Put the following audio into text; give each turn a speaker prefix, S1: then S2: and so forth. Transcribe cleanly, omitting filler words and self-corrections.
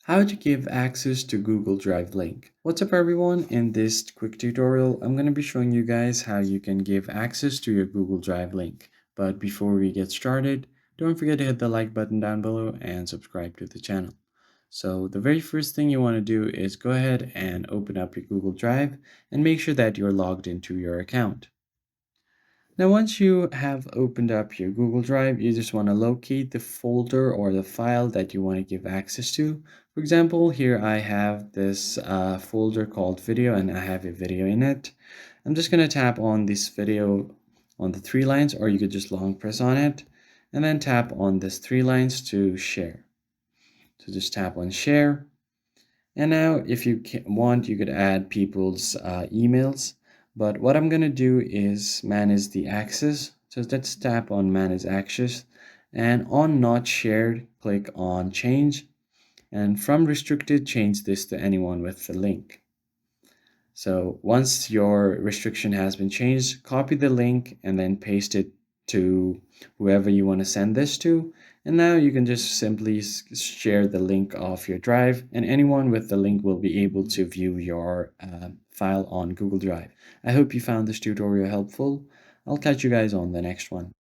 S1: How to give access to Google Drive link. What's up everyone? In this quick tutorial, I'm going to be showing you guys how you can give access to your Google Drive link. But before we get started, don't forget to hit the like button down below and subscribe to the channel. So the very first thing you want to do is go ahead and open up your Google Drive and make sure that you're logged into your account. Now, once you have opened up your Google Drive, you just want to locate the folder or the file that you want to give access to. For example, here I have this folder called video and I have a video in it. I'm just going to tap on this video on the three lines, or you could just long press on it and then tap on this three lines to share. So just tap on share. And now if you want, you could add people's emails. But what I'm going to do is manage the access. So let's tap on manage access. And on not shared, click on change. And from restricted, change this to anyone with the link. So once your restriction has been changed, copy the link and then paste it to whoever you want to send this to. And now you can just simply share the link of your drive, and anyone with the link will be able to view your file on Google Drive. I hope you found this tutorial helpful. I'll catch you guys on the next one.